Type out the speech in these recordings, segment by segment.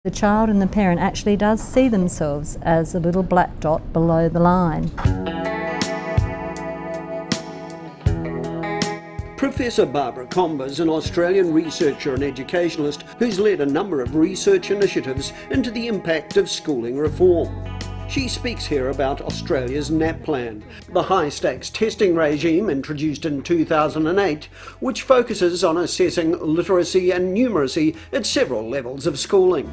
The child and the parent actually does see themselves as a little black dot below the line. Professor Barbara Comber is an Australian researcher and educationalist who's led a number of research initiatives into the impact of schooling reform. She speaks here about Australia's Naplan, the high-stakes testing regime introduced in 2008, which focuses on assessing literacy and numeracy at several levels of schooling.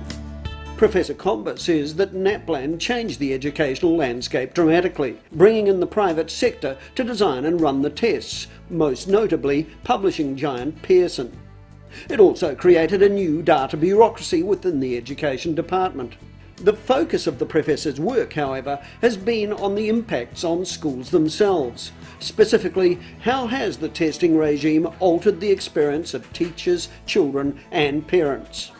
Professor Comber says that Naplan changed the educational landscape dramatically, bringing in the private sector to design and run the tests, most notably publishing giant Pearson. It also created a new data bureaucracy within the education department. The focus of the professor's work, however, has been on the impacts on schools themselves. Specifically, how has the testing regime altered the experience of teachers, children and parents?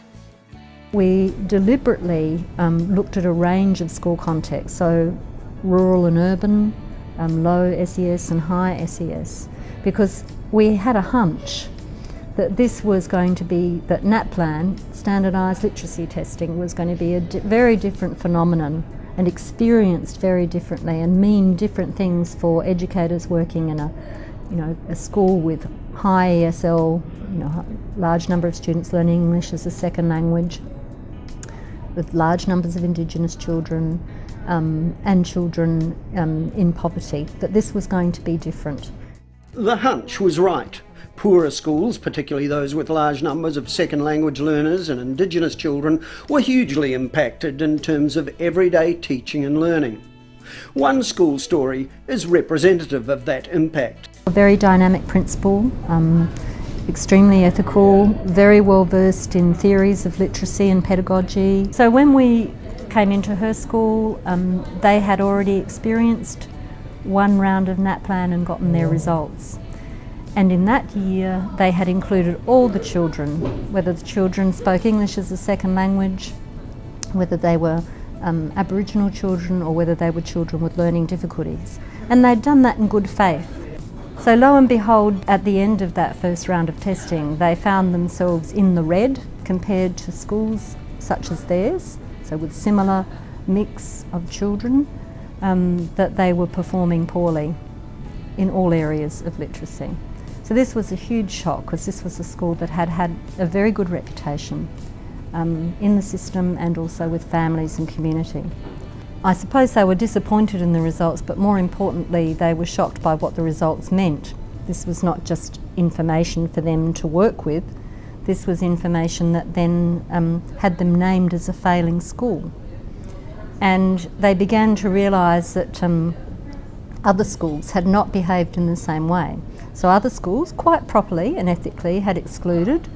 We deliberately looked at a range of school contexts, so rural and urban, low SES and high SES, because we had a hunch that this was going to be, that Naplan, standardised literacy testing, was going to be a very different phenomenon and experienced very differently and mean different things for educators working in a school with high ESL, large number of students learning English as a second language, with large numbers of Indigenous children and children in poverty, that this was going to be different. The hunch was right. Poorer schools, particularly those with large numbers of second language learners and Indigenous children, were hugely impacted in terms of everyday teaching and learning. One school story is representative of that impact. A very dynamic principal, extremely ethical, very well versed in theories of literacy and pedagogy. So when we came into her school, they had already experienced one round of Naplan and gotten their results. And in that year, they had included all the children, whether the children spoke English as a second language, whether they were Aboriginal children or whether they were children with learning difficulties. And they'd done that in good faith. So lo and behold, at the end of that first round of testing, they found themselves in the red compared to schools such as theirs, so with similar mix of children, that they were performing poorly in all areas of literacy. So this was a huge shock, because this was a school that had had a very good reputation in the system and also with families and community. I suppose they were disappointed in the results, but more importantly, they were shocked by what the results meant. This was not just information for them to work with, this was information that then had them named as a failing school. And they began to realise that other schools had not behaved in the same way. So other schools, quite properly and ethically, had excluded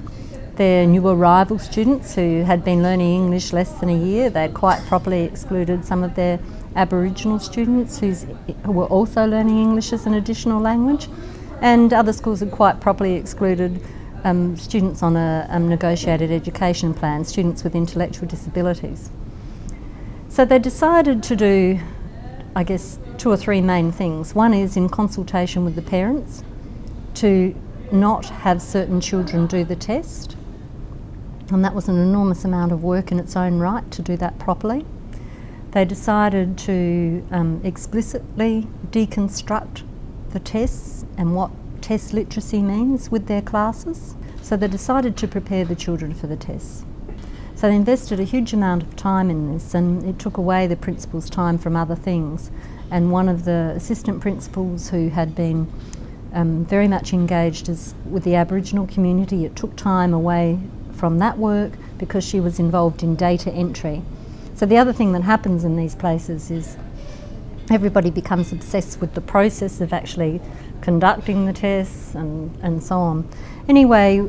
their new arrival students who had been learning English less than a year. They had quite properly excluded some of their Aboriginal students who were also learning English as an additional language. And other schools had quite properly excluded students on a negotiated education plan, students with intellectual disabilities. So they decided to do, I guess, two or three main things. One is, in consultation with the parents, to not have certain children do the test, and that was an enormous amount of work in its own right to do that properly. They decided to explicitly deconstruct the tests and what test literacy means with their classes. So they decided to prepare the children for the tests. So they invested a huge amount of time in this, and it took away the principal's time from other things. And one of the assistant principals, who had been very much engaged with the Aboriginal community, it took time away from that work because she was involved in data entry. So the other thing that happens in these places is everybody becomes obsessed with the process of actually conducting the tests and so on. Anyway,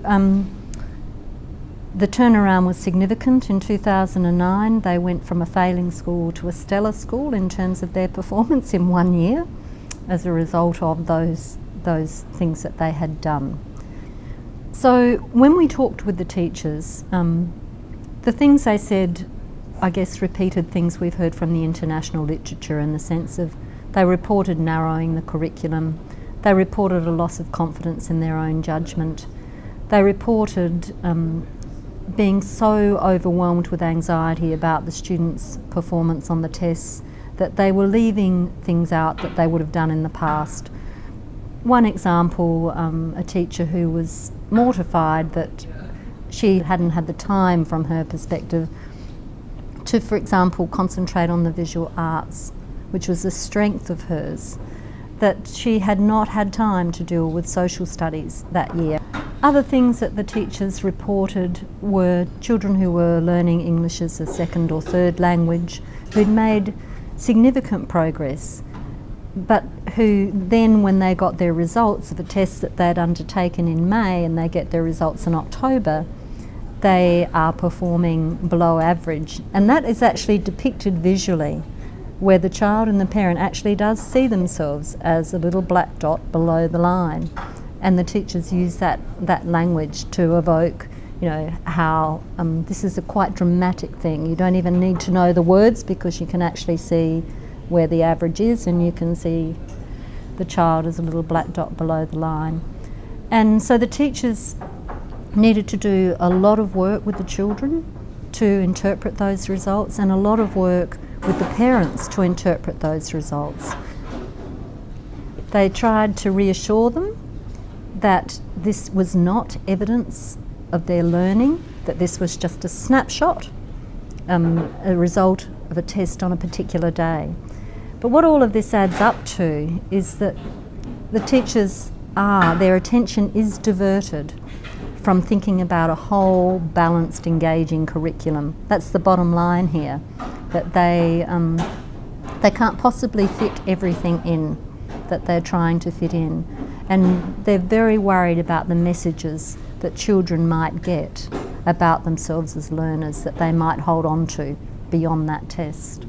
the turnaround was significant. In 2009, they went from a failing school to a stellar school in terms of their performance in 1 year as a result of those things that they had done. So when we talked with the teachers, the things they said, I guess, repeated things we've heard from the international literature, in the sense of they reported narrowing the curriculum, they reported a loss of confidence in their own judgment, they reported being so overwhelmed with anxiety about the students' performance on the tests that they were leaving things out that they would have done in the past. One example, a teacher who was mortified that she hadn't had the time from her perspective to, for example, concentrate on the visual arts, which was a strength of hers, that she had not had time to deal with social studies that year. Other things that the teachers reported were children who were learning English as a second or third language, who'd made significant progress, but who then, when they got their results of a test that they'd undertaken in May and they get their results in October, they are performing below average. And that is actually depicted visually, where the child and the parent actually does see themselves as a little black dot below the line. And the teachers use that language to evoke, how this is a quite dramatic thing. You don't even need to know the words because you can actually see where the average is, and you can see the child as a little black dot below the line. And so the teachers needed to do a lot of work with the children to interpret those results, and a lot of work with the parents to interpret those results. They tried to reassure them that this was not evidence of their learning, that this was just a snapshot, a result of a test on a particular day. But what all of this adds up to is that the teachers their attention is diverted from thinking about a whole, balanced, engaging curriculum. That's the bottom line here, that they can't possibly fit everything in that they're trying to fit in. And they're very worried about the messages that children might get about themselves as learners that they might hold on to beyond that test.